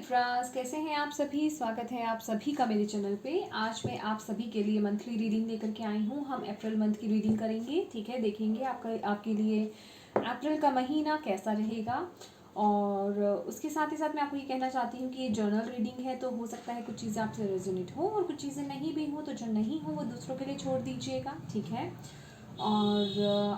Libras, कैसे हैं आप सभी। स्वागत है आप सभी का मेरे चैनल पे। आज मैं आप सभी के लिए मंथली रीडिंग लेकर के आई हूँ। हम अप्रैल मंथ की रीडिंग करेंगे, ठीक है। देखेंगे आपके लिए अप्रैल का महीना कैसा रहेगा। और उसके साथ ही साथ मैं आपको ये कहना चाहती हूँ कि ये जर्नल रीडिंग है, तो हो सकता है कुछ चीज़ें आपसे रेजोनेट हो और कुछ चीज़ें नहीं भी हो, तो जो नहीं हो वो दूसरों के लिए छोड़ दीजिएगा, ठीक है। और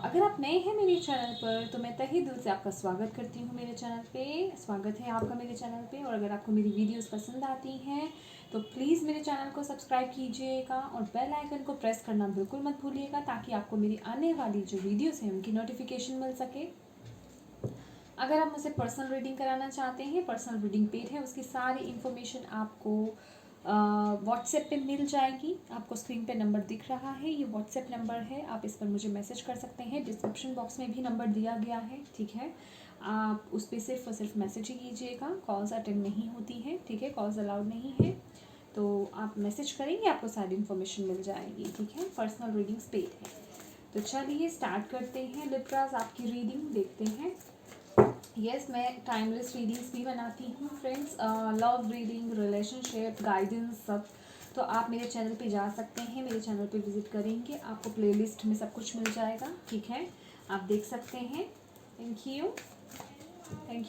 अगर आप नए हैं मेरे चैनल पर तो मैं तहे दिल से आपका स्वागत करती हूँ मेरे चैनल पे। स्वागत है आपका मेरे चैनल पे। और अगर आपको मेरी वीडियोस पसंद आती हैं तो प्लीज़ मेरे चैनल को सब्सक्राइब कीजिएगा और बेल आइकन को प्रेस करना बिल्कुल मत भूलिएगा, ताकि आपको मेरी आने वाली जो वीडियोस हैं उनकी नोटिफिकेशन मिल सके। अगर आप मुझसे पर्सनल रीडिंग कराना चाहते हैं, पर्सनल रीडिंग पेड है, उसकी सारी इन्फॉर्मेशन आपको व्हाट्सएप पे मिल जाएगी। आपको स्क्रीन पे नंबर दिख रहा है, ये व्हाट्सएप नंबर है, आप इस पर मुझे मैसेज कर सकते हैं। डिस्क्रिप्शन बॉक्स में भी नंबर दिया गया है, ठीक है। आप उस पर सिर्फ और सिर्फ मैसेज ही कीजिएगा, कॉल्स अटेंड नहीं होती हैं, ठीक है, कॉल्स अलाउड नहीं है। तो आप मैसेज करेंगे, आपको सारी इन्फॉर्मेशन मिल जाएगी, ठीक है। पर्सनल रीडिंग्स पेड है। तो चलिए स्टार्ट करते हैं लिब्रास, आपकी रीडिंग देखते हैं। मैं टाइमलेस रीडिंग्स भी बनाती हूँ friends, love reading, relationship, guidance, सब। तो आप मेरे चैनल पे जा सकते हैं, मेरे चैनल पे विजिट करेंगे, आपको प्लेलिस्ट में सब कुछ मिल जाएगा, ठीक है। आप देख सकते हैं। Thank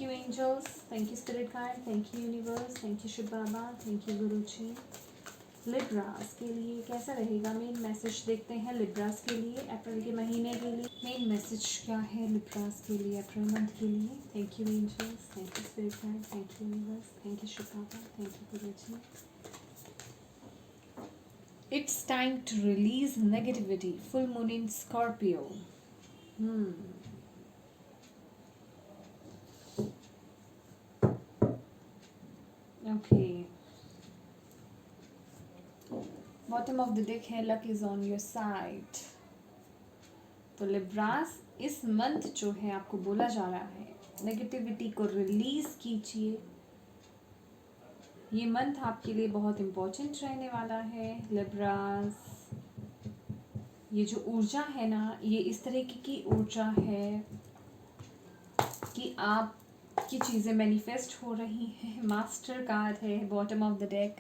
you angels, thank you spirit guide, thank you universe, thank you Shiv Baba, thank you Guru ji. Libras के लिए कैसा रहेगा मेन मैसेज, देखते हैं लिब्रास के लिए अप्रैल के महीने के लिए मेन मैसेज क्या है लिब्रास के लिए अप्रैल मंथ के लिए। Thank you angels, thank you spirit guide, thank you universe, thank you Shiv Baba, thank you Guru ji. It's time to release negativity, full moon in Scorpio. Okay, bottom of the deck है luck is on your side. तो Libras, इस month जो है आपको बोला जा रहा है नेगेटिविटी को रिलीज कीजिए। ये मंथ आपके लिए बहुत इम्पोर्टेंट रहने वाला है लिब्रास। ये जो ऊर्जा है ना, ये इस तरह की ऊर्जा है कि आपकी चीज़ें मैनिफेस्ट हो रही हैं। मास्टर कार्ड है बॉटम ऑफ द डेक।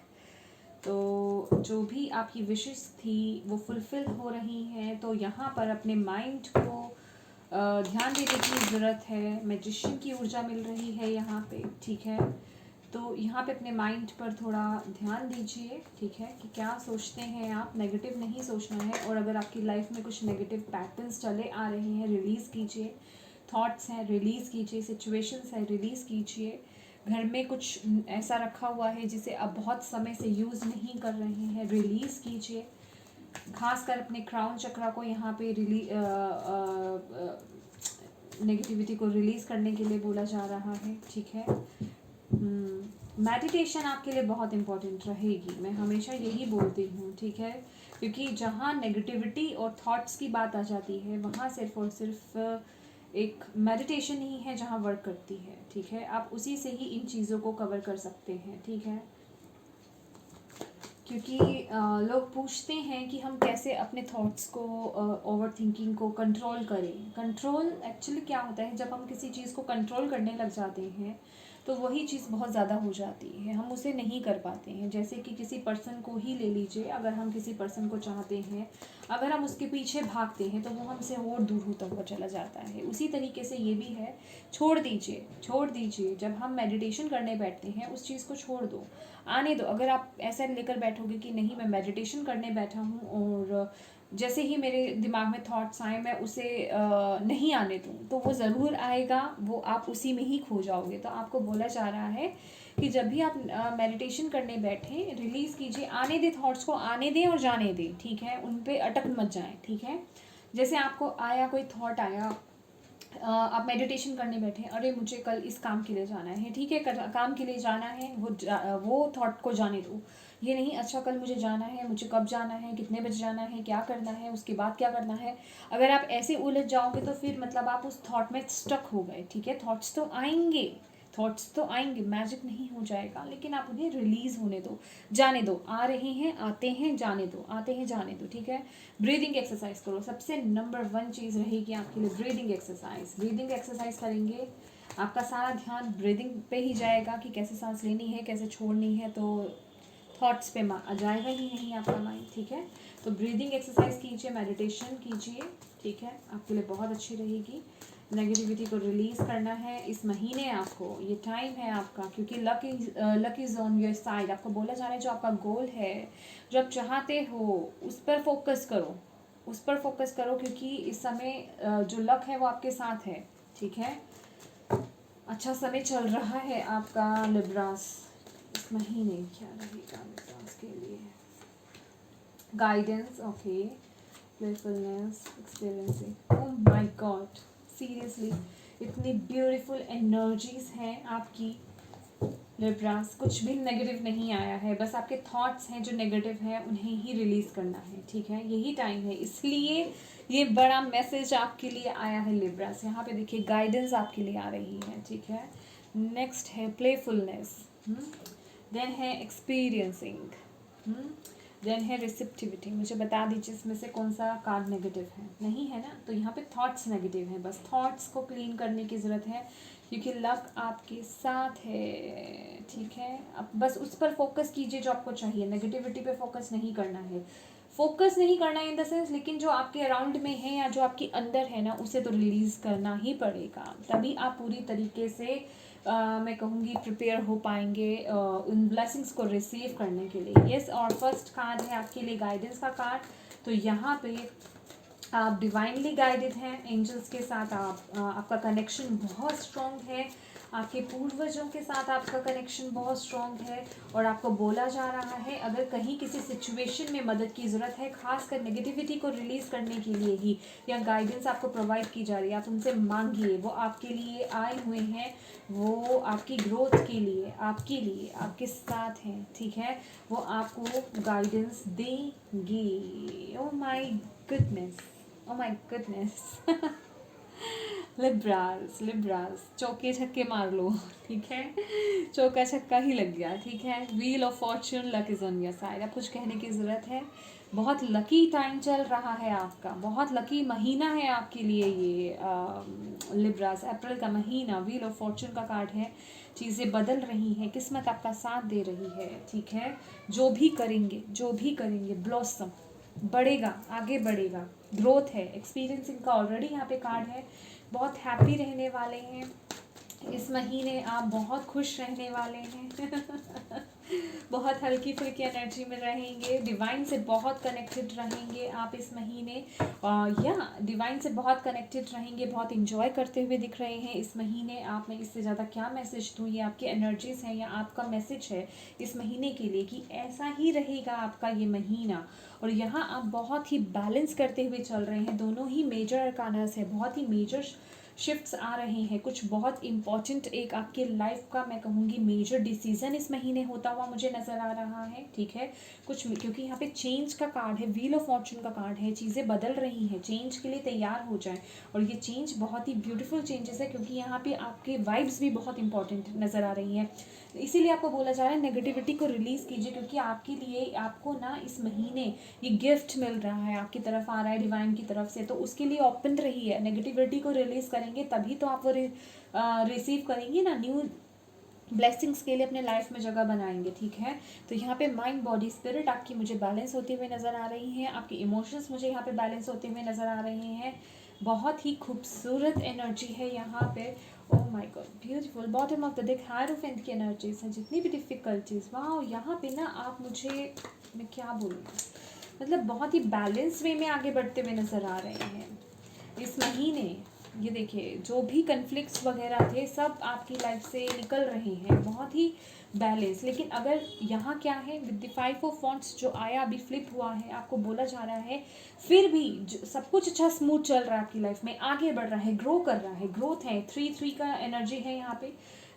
तो जो भी आपकी विशेस थी वो फुलफिल हो रही हैं। तो यहाँ पर अपने माइंड को ध्यान देने की ज़रूरत है। मैजिशियन की ऊर्जा मिल रही है यहाँ पे, ठीक है। तो यहाँ पे अपने माइंड पर थोड़ा ध्यान दीजिए, ठीक है, कि क्या सोचते हैं आप। नेगेटिव नहीं सोचना है। और अगर आपकी लाइफ में कुछ नेगेटिव पैटर्न्स चले आ रहे हैं, रिलीज़ कीजिए। थॉट्स हैं, रिलीज़ कीजिए। सिचुएशंस हैं, रिलीज़ कीजिए। घर में कुछ ऐसा रखा हुआ है जिसे आप बहुत समय से यूज़ नहीं कर रहे हैं, रिलीज़ कीजिए। खासकर अपने क्राउन चक्रा को यहाँ पे नेगेटिविटी को रिलीज़ करने के लिए बोला जा रहा है, ठीक है। मेडिटेशन आपके लिए बहुत इम्पोर्टेंट रहेगी, मैं हमेशा यही बोलती हूँ, ठीक है। क्योंकि जहाँ नेगेटिविटी और थॉट्स की बात आ जाती है, वहाँ सिर्फ और सिर्फ एक मेडिटेशन ही है जहाँ वर्क करती है, ठीक है। आप उसी से ही इन चीज़ों को कवर कर सकते हैं, ठीक है। क्योंकि लोग पूछते हैं कि हम कैसे अपने थॉट्स को, ओवर थिंकिंग को कंट्रोल करें। कंट्रोल एक्चुअली क्या होता है, जब हम किसी चीज़ को कंट्रोल करने लग जाते हैं तो वही चीज़ बहुत ज़्यादा हो जाती है, हम उसे नहीं कर पाते हैं। जैसे कि किसी पर्सन को ही ले लीजिए, अगर हम किसी पर्सन को चाहते हैं, अगर हम उसके पीछे भागते हैं तो वो हमसे और दूर होता हुआ चला जाता है। उसी तरीके से ये भी है, छोड़ दीजिए, छोड़ दीजिए। जब हम मेडिटेशन करने बैठते हैं उस चीज़ को छोड़ दो, आने दो। अगर आप ऐसा लेकर बैठोगे कि नहीं मैं मेडिटेशन करने बैठा हूँ और जैसे ही मेरे दिमाग में थॉट्स आए मैं उसे नहीं आने दूँ, तो वो ज़रूर आएगा, वो आप उसी में ही खो जाओगे। तो आपको बोला जा रहा है कि जब भी आप मेडिटेशन करने बैठें, रिलीज़ कीजिए, आने दें, थॉट्स को आने दें और जाने दें, ठीक है। उन पे अटक मत जाएं, ठीक है। जैसे आपको आया, कोई थॉट आया, आप मेडिटेशन करने बैठे, अरे मुझे कल इस काम के लिए जाना है, ठीक है, काम के लिए जाना है, वो थॉट को जाने दो। ये नहीं अच्छा कल मुझे जाना है, मुझे कब जाना है, कितने बजे जाना है, क्या करना है, उसके बाद क्या करना है। अगर आप ऐसे उलझ जाओगे तो फिर मतलब आप उस थॉट में स्टक हो गए, ठीक है। थॉट्स तो आएंगे, थॉट्स तो आएंगे, मैजिक नहीं हो जाएगा, लेकिन आप उन्हें रिलीज़ होने दो, जाने दो। आ रहे हैं, आते हैं, जाने दो, आते हैं, जाने दो, ठीक है। ब्रीदिंग एक्सरसाइज करो, सबसे नंबर 1 चीज़ रहेगी आपके लिए ब्रीदिंग एक्सरसाइज। ब्रीदिंग एक्सरसाइज करेंगे, आपका सारा ध्यान ब्रीदिंग पे ही जाएगा कि कैसे सांस लेनी है, कैसे छोड़नी है, तो थॉट्स पे जाएगा ही नहीं आपका माइंड, ठीक है। तो ब्रीदिंग एक्सरसाइज कीजिए, मेडिटेशन कीजिए, ठीक है, आपके लिए बहुत अच्छी रहेगी। नेगेटिविटी को रिलीज़ करना है इस महीने आपको, ये टाइम है आपका, क्योंकि luck is on your side. आपको बोला जा रहा है जो आपका गोल है, जो आप चाहते हो, उस पर फोकस करो, उस पर फोकस करो, क्योंकि इस समय जो लक है वो आपके साथ है, ठीक है। अच्छा समय चल रहा है आपका लिब्रास। इस महीने क्या रहेगा लिब्रास के लिए? Guidance, okay, playfulness, experiencing. Oh my god, seriously इतनी ब्यूटीफुल एनर्जीज हैं आपकी लिब्रास। कुछ भी नेगेटिव नहीं आया है, बस आपके थॉट्स हैं जो नेगेटिव हैं उन्हें ही रिलीज़ करना है, ठीक है। यही टाइम है, इसलिए ये बड़ा मैसेज आपके लिए आया है लिब्रास। यहाँ पे देखिए गाइडेंस आपके लिए आ रही है, ठीक है। नेक्स्ट है प्लेफुलनेस, देन है एक्सपीरियंसिंग, देन है रिसेप्टिविटी। मुझे बता दीजिए इसमें से कौन सा कार्ड नेगेटिव है? नहीं है ना, तो यहाँ पे थॉट्स नेगेटिव हैं, बस थॉट्स को क्लीन करने की ज़रूरत है, क्योंकि लक आपके साथ है, ठीक है। अब बस उस पर फोकस कीजिए जो आपको चाहिए, नेगेटिविटी पे फोकस नहीं करना है, फोकस नहीं करना है इन द सेंस, लेकिन जो आपके अराउंड में है या जो आपके अंदर है ना, उसे तो रिलीज़ करना ही पड़ेगा, तभी आप पूरी तरीके से मैं कहूँगी प्रिपेयर हो पाएंगे उन ब्लेसिंग्स को रिसीव करने के लिए। यस, और फर्स्ट कार्ड है आपके लिए गाइडेंस का कार्ड। तो यहाँ पे आप डिवाइनली गाइडेड हैं, एंजल्स के साथ आपका कनेक्शन बहुत स्ट्रॉन्ग है, आपके पूर्वजों के साथ आपका कनेक्शन बहुत स्ट्रॉन्ग है, और आपको बोला जा रहा है अगर कहीं किसी सिचुएशन में मदद की ज़रूरत है, खासकर नेगेटिविटी को रिलीज़ करने के लिए ही या गाइडेंस आपको प्रोवाइड की जा रही है, आप उनसे मांगिए, वो आपके लिए आए हुए हैं, वो आपकी ग्रोथ के लिए, आपके साथ हैं, ठीक है। वो आपको गाइडेंस देंगे। Oh my goodness, oh my goodness. Libras चौके छक्के मार लो, ठीक है, चौका छक्का ही लग गया, ठीक है। Wheel of Fortune, luck is on your side. अब कुछ कहने की ज़रूरत है, बहुत लकी टाइम चल रहा है आपका, बहुत लकी महीना है आपके लिए ये लिब्रास। अप्रैल का महीना, व्हील ऑफ फॉर्च्यून का कार्ड है, चीज़ें बदल रही हैं, किस्मत आपका साथ दे रही है, ठीक है। जो भी करेंगे ब्लॉसम बढ़ेगा, आगे बढ़ेगा, ग्रोथ है, एक्सपीरियंसिंग का ऑलरेडी यहाँ पे कार्ड है। बहुत हैप्पी रहने वाले हैं इस महीने, आप बहुत खुश रहने वाले हैं। बहुत हल्की फुल्की एनर्जी में रहेंगे, डिवाइन से बहुत कनेक्टेड रहेंगे आप इस महीने, या डिवाइन से बहुत कनेक्टेड रहेंगे, बहुत इंजॉय करते हुए दिख रहे हैं इस महीने। आप में इससे ज़्यादा क्या मैसेज दूँ, ये आपकी एनर्जीज़ हैं या आपका मैसेज है इस महीने के लिए कि ऐसा ही रहेगा आपका ये महीना। और यहाँ आप बहुत ही बैलेंस करते हुए चल रहे हैं, दोनों ही मेजर अरकानास है, बहुत ही मेजर शिफ्ट्स आ रहे हैं, कुछ बहुत इंपॉर्टेंट एक आपके लाइफ का मैं कहूँगी मेजर डिसीजन इस महीने होता हुआ मुझे नज़र आ रहा है, ठीक है। कुछ क्योंकि यहाँ पे चेंज का कार्ड है, व्हील ऑफ फॉर्च्यून का कार्ड है, चीज़ें बदल रही हैं, चेंज के लिए तैयार हो जाएं, और ये चेंज बहुत ही ब्यूटीफुल चेंजेस है, क्योंकि यहाँ पे आपके वाइब्स भी बहुत इंपॉर्टेंट नज़र आ रही हैं। इसीलिए आपको बोला जा रहा है नेगेटिविटी को रिलीज़ कीजिए, क्योंकि आपके लिए आपको ना इस महीने ये गिफ्ट मिल रहा है, आपकी तरफ आ रहा है डिवाइन की तरफ से, तो उसके लिए ओपन रही है। नेगेटिविटी को रिलीज़ करेंगे तभी तो आप वो रिसीव करेंगे ना, न्यू ब्लेसिंग्स के लिए अपने लाइफ में जगह बनाएंगे, ठीक है। तो यहाँ पे माइंड बॉडी स्पिरिट आपकी मुझे बैलेंस होते हुए नज़र आ रही हैं, आपके इमोशंस मुझे यहाँ पे बैलेंस होते हुए नज़र आ रहे हैं। बहुत ही खूबसूरत एनर्जी है यहाँ पे। Oh my God, beautiful. Bottom of the deck hierophant की एनर्जीज हैं, जितनी भी डिफ़िकल्टीज, वाह, यहाँ पे ना आप मुझे, मैं क्या बोलूँ, मतलब बहुत ही बैलेंस वे में आगे बढ़ते हुए नज़र आ रहे हैं इस महीने। ये देखिए जो भी कन्फ्लिक्ट्स वगैरह थे सब आपकी लाइफ से निकल रहे हैं, बहुत ही बैलेंस। लेकिन अगर यहाँ क्या है, विद द 5 ऑफ वॉन्ड्स जो आया अभी फ्लिप हुआ है, आपको बोला जा रहा है फिर भी सब कुछ अच्छा स्मूथ चल रहा है आपकी लाइफ में, आगे बढ़ रहा है, ग्रो कर रहा है, ग्रोथ है। 3-3 का एनर्जी है यहाँ पे,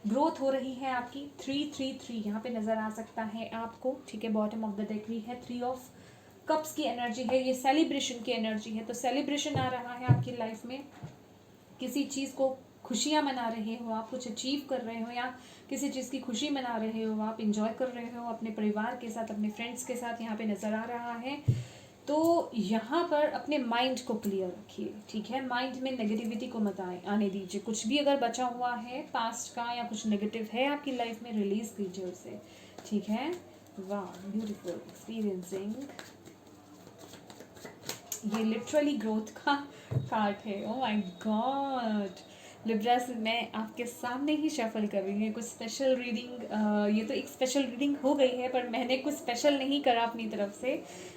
ग्रोथ हो रही है आपकी। 3-3-3 यहाँ पे नज़र आ सकता है आपको, ठीक है। बॉटम ऑफ द डेक भी है 3 ऑफ कप्स की एनर्जी है, ये सेलिब्रेशन की एनर्जी है। तो सेलिब्रेशन आ रहा है आपकी लाइफ में, किसी चीज़ को खुशियाँ मना रहे हो आप, कुछ अचीव कर रहे हो या किसी चीज़ की खुशी मना रहे हो आप, इंजॉय कर रहे हो अपने परिवार के साथ, अपने फ्रेंड्स के साथ, यहाँ पे नज़र आ रहा है। तो यहाँ पर अपने माइंड को क्लियर रखिए, ठीक है। माइंड में नेगेटिविटी को मत आने दीजिए। कुछ भी अगर बचा हुआ है पास्ट का या कुछ नेगेटिव है आपकी लाइफ में, रिलीज कीजिए उसे, ठीक है। वाह, ब्यूटीफुल एक्सपीरियंसिंग। ये लिटरली ग्रोथ का कार्ड है। ओ माय गॉड लिब्रास, मैं आपके सामने ही शफल कर रही हूँ। कुछ स्पेशल रीडिंग, ये तो एक स्पेशल रीडिंग हो गई है, पर मैंने कुछ स्पेशल नहीं करा अपनी तरफ से।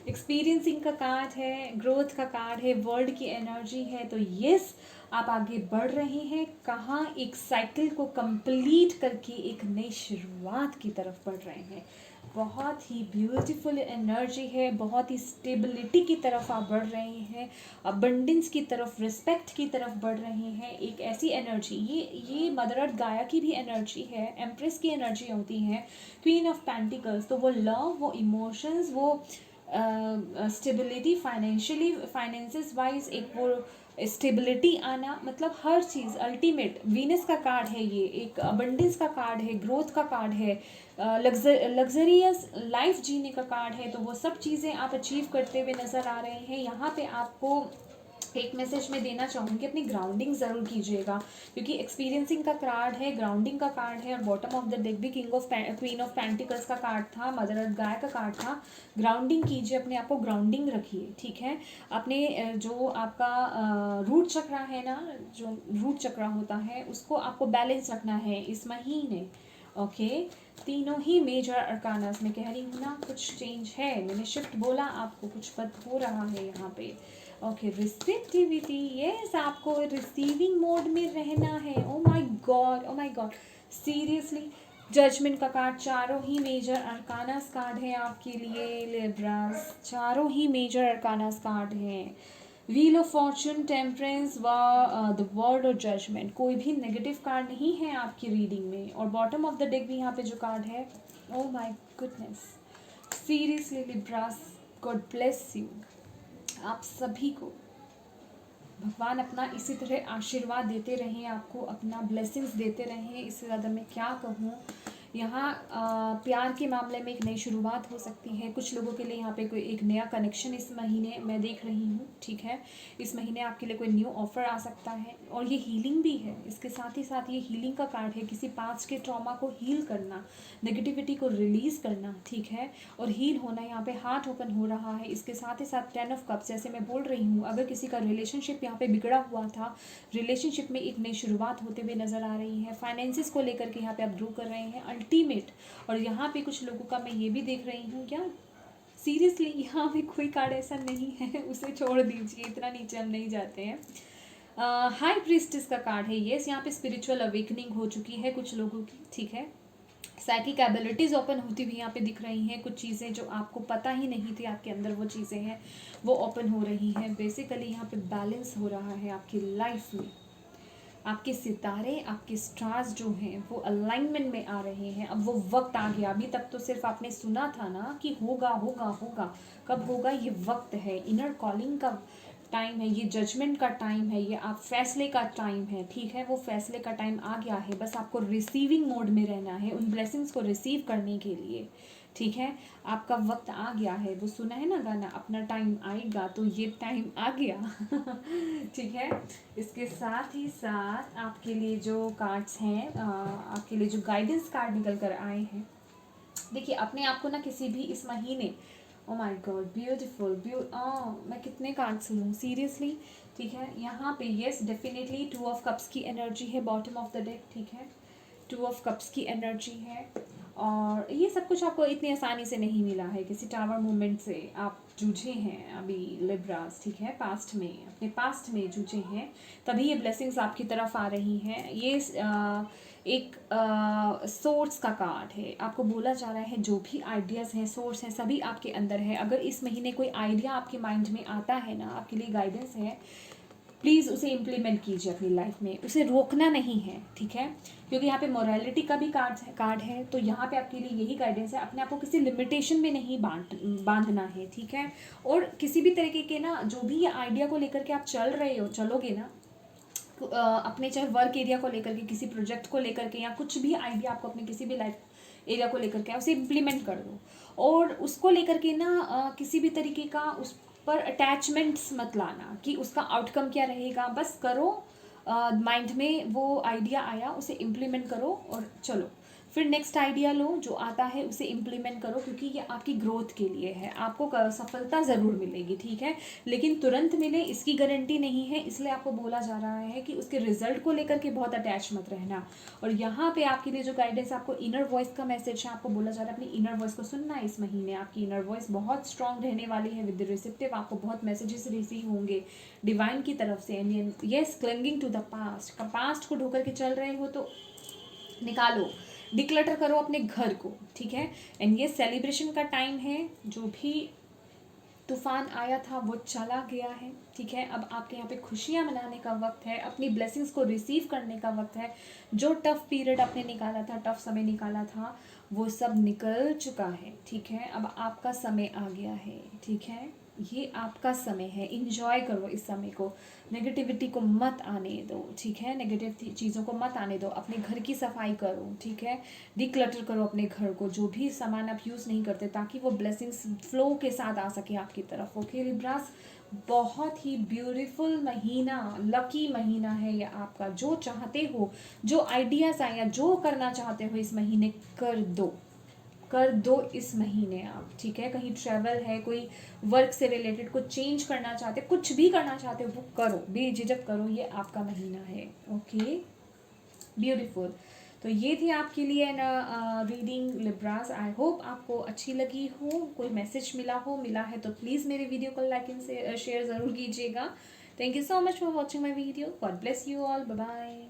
एक्सपीरियंसिंग का कार्ड है, ग्रोथ का कार्ड है, वर्ल्ड की एनर्जी है। तो यस, आप आगे बढ़ रहे हैं। कहाँ, एक साइकिल को कंप्लीट करके एक नई शुरुआत की तरफ बढ़ रहे हैं। बहुत ही ब्यूटीफुल एनर्जी है, बहुत ही स्टेबिलिटी की तरफ आप बढ़ रहे हैं, अबंडेंस की तरफ, रिस्पेक्ट की तरफ बढ़ रहे हैं। एक ऐसी एनर्जी, ये मदर अर्थ गाया की भी एनर्जी है, एम्प्रेस की एनर्जी होती है, क्वीन ऑफ पेंटिकल्स। तो वो लव, वो इमोशंस, वो स्टेबिलिटी, फाइनेंशियली, फाइनेंसेस वाइज एक वो स्टेबिलिटी आना, मतलब हर चीज़ अल्टीमेट। वीनस का कार्ड है ये, एक अबंडेंस का कार्ड है, ग्रोथ का कार्ड है, लग्जरियस लाइफ जीने का कार्ड है। तो वो सब चीज़ें आप अचीव करते हुए नज़र आ रहे हैं। यहाँ पे आपको एक मैसेज में देना चाहूँगी, अपनी ग्राउंडिंग ज़रूर कीजिएगा, क्योंकि एक्सपीरियंसिंग का कार्ड है, ग्राउंडिंग का कार्ड है, और बॉटम ऑफ द डेक भी क्वीन ऑफ पेंटिकल्स का कार्ड था, मदर अर्थ गाय का कार्ड था। ग्राउंडिंग कीजिए, अपने आप को ग्राउंडिंग रखिए, ठीक है। अपने जो आपका रूट चक्रा है ना, जो रूट चक्रा होता है, उसको आपको बैलेंस रखना है इस महीने, ओके। तीनों ही मेजर अरकानास में कह रही हूँ ना, कुछ चेंज है, मैंने शिफ्ट बोला आपको, कुछ पद हो रहा है यहाँ पे, ओके। रिसेप्टिविटी, यस, आपको रिसीविंग मोड में रहना है। Oh my god, oh my god, seriously. Judgement का कार्ड, चारों ही मेजर अरकानास कार्ड है आपके लिए लिब्रास, चारों ही मेजर अरकानास कार्ड हैं। व्हील ऑफ फॉर्चून, टेम्परेंस व द वर्ड और जजमेंट, कोई भी नेगेटिव कार्ड नहीं है आपकी रीडिंग में। और बॉटम ऑफ द डेक भी यहाँ पे जो कार्ड है, oh my goodness, seriously Libras, God bless you. आप सभी को भगवान अपना इसी तरह आशीर्वाद देते रहें, आपको अपना ब्लेसिंग्स देते रहें। इससे ज़्यादा मैं क्या कहूँ। यहाँ प्यार के मामले में एक नई शुरुआत हो सकती है। कुछ लोगों के लिए यहाँ पे कोई एक नया कनेक्शन इस महीने मैं देख रही हूँ, ठीक है। इस महीने आपके लिए कोई न्यू ऑफर आ सकता है, और ये हीलिंग भी है। इसके साथ ही साथ ये हीलिंग का कार्ड है, किसी पास्ट के ट्रॉमा को हील करना, नेगेटिविटी को रिलीज़ करना, ठीक है, और हील होना। यहाँ पे हार्ट ओपन हो रहा है। इसके साथ ही साथ 10 ऑफ कप्स, जैसे मैं बोल रही हूँ, अगर किसी का रिलेशनशिप यहाँ पे बिगड़ा हुआ था, रिलेशनशिप में एक नई शुरुआत होते हुए नज़र आ रही है। फाइनेंसिस को लेकर के यहाँ पे आप ग्रो कर रहे हैं, अल्टीमेट। और यहाँ पे कुछ लोगों का मैं ये भी देख रही हूँ, क्या सीरियसली यहाँ पे कोई कार्ड ऐसा नहीं है, उसे छोड़ दीजिए, इतना नीचे हम नहीं जाते हैं। हाई प्रीस्टिस का कार्ड है, येस, यहाँ पे स्पिरिचुअल अवेकनिंग हो चुकी है कुछ लोगों की, ठीक है। साइकिक एबिलिटीज़ ओपन होती हुई यहाँ पे दिख रही हैं। कुछ चीज़ें जो आपको पता ही नहीं थी आपके अंदर वो चीज़ें हैं, वो ओपन हो रही हैं। बेसिकली यहाँ पे बैलेंस हो रहा है आपकी लाइफ में। आपके सितारे, आपके स्टार्स जो हैं वो अलाइनमेंट में आ रहे हैं। अब वो वक्त आ गया। अभी तक तो सिर्फ आपने सुना था ना कि होगा होगा होगा, कब होगा, ये वक्त है। इनर कॉलिंग का टाइम है, ये जजमेंट का टाइम है, ये आप फैसले का टाइम है, ठीक है। वो फैसले का टाइम आ गया है, बस आपको रिसीविंग मोड में रहना है उन ब्लेसिंग्स को रिसीव करने के लिए, ठीक है। आपका वक्त आ गया है। वो सुना है ना गाना, अपना टाइम आएगा, तो ये टाइम आ गया ठीक है। इसके साथ ही साथ आपके लिए जो कार्ड्स हैं, आपके लिए जो गाइडेंस कार्ड निकल कर आए हैं, देखिए अपने आप को ना किसी भी इस महीने, ओ माय गॉड ब्यूटीफुल, मैं कितने कार्ड्स लूँ सीरियसली, ठीक है। यहाँ पे येस, डेफिनेटली 2 ऑफ कप्स की एनर्जी है बॉटम ऑफ द डेक, ठीक है। 2 ऑफ कप्स की एनर्जी है, और ये सब कुछ आपको इतनी आसानी से नहीं मिला है। किसी टावर मूवमेंट से आप जूझे हैं अभी लिब्रास, ठीक है। पास्ट में, अपने पास्ट में जूझे हैं, तभी ये ब्लेसिंग्स आपकी तरफ आ रही हैं। ये एक सोर्स का कार्ड है। आपको बोला जा रहा है जो भी आइडियाज़ हैं, सोर्स हैं, सभी आपके अंदर है। अगर इस महीने कोई आइडिया आपके माइंड में आता है ना, आपके लिए गाइडेंस है, प्लीज़ उसे इम्प्लीमेंट कीजिए अपनी लाइफ में, उसे रोकना नहीं है, ठीक है। क्योंकि यहाँ पे मोरालिटी का भी कार्ड है, तो यहाँ पे आपके लिए यही गाइडेंस है, अपने आप को किसी लिमिटेशन में नहीं बांधना है, ठीक है। और किसी भी तरीके के ना, जो भी ये आइडिया को लेकर के आप चलोगे ना, अपने चाहे वर्क एरिया को लेकर के, किसी प्रोजेक्ट को लेकर के, या कुछ भी आइडिया आपको अपने किसी भी लाइफ एरिया को लेकर के, उसे इम्प्लीमेंट कर दो। और उसको लेकर के ना किसी भी तरीके का पर अटैचमेंट्स मत लाना कि उसका आउटकम क्या रहेगा, बस करो। माइंड में वो आइडिया आया, उसे इम्प्लीमेंट करो और चलो। फिर नेक्स्ट आइडिया लो जो आता है, उसे इम्प्लीमेंट करो, क्योंकि ये आपकी ग्रोथ के लिए है। आपको सफलता ज़रूर मिलेगी, ठीक है, लेकिन तुरंत मिले इसकी गारंटी नहीं है। इसलिए आपको बोला जा रहा है कि उसके रिजल्ट को लेकर के बहुत अटैच मत रहना। और यहाँ पे आपके लिए जो गाइडेंस, आपको इनर वॉइस का मैसेज है, आपको बोला जा रहा है अपनी इनर वॉइस को सुनना है। इस महीने आपकी इनर वॉइस बहुत स्ट्रांग रहने वाली है विद रिसेप्टिव। आपको बहुत मैसेजेस रिसीव होंगे डिवाइन की तरफ से। And yes, clinging to the past, past को ढोकर के चल रहे हो तो निकालो, डिक्लटर करो अपने घर को, ठीक है। एंड ये सेलिब्रेशन का टाइम है। जो भी तूफान आया था वो चला गया है, ठीक है। अब आपके यहाँ पे खुशियाँ मनाने का वक्त है, अपनी ब्लेसिंग्स को रिसीव करने का वक्त है। जो टफ पीरियड आपने निकाला था, टफ समय निकाला था, वो सब निकल चुका है, ठीक है। अब आपका समय आ गया है, ठीक है। ये आपका समय है, इंजॉय करो इस समय को। नेगेटिविटी को मत आने दो, ठीक है। नेगेटिव चीज़ों को मत आने दो। अपने घर की सफाई करो, ठीक है। डिक्लटर करो अपने घर को, जो भी सामान आप यूज़ नहीं करते, ताकि वो ब्लेसिंग्स फ्लो के साथ आ सके आपकी तरफ। ओके लिब्रास, बहुत ही ब्यूटीफुल महीना, लकी महीना है ये आपका। जो चाहते हो, जो आइडियाज़ आए या जो करना चाहते हो इस महीने, कर दो इस महीने आप, ठीक है। कहीं ट्रैवल है, कोई वर्क से रिलेटेड कुछ चेंज करना चाहते, कुछ भी करना चाहते हो वो करो, बेझिझक करो, ये आपका महीना है। Okay, beautiful. तो ये थी आपके लिए ना रीडिंग लिब्रास। आई होप आपको अच्छी लगी हो, कोई मैसेज मिला है तो प्लीज़ मेरे वीडियो को लाइक एंड शेयर ज़रूर कीजिएगा। Thank you so much for watching my video. God bless you all, bye bye.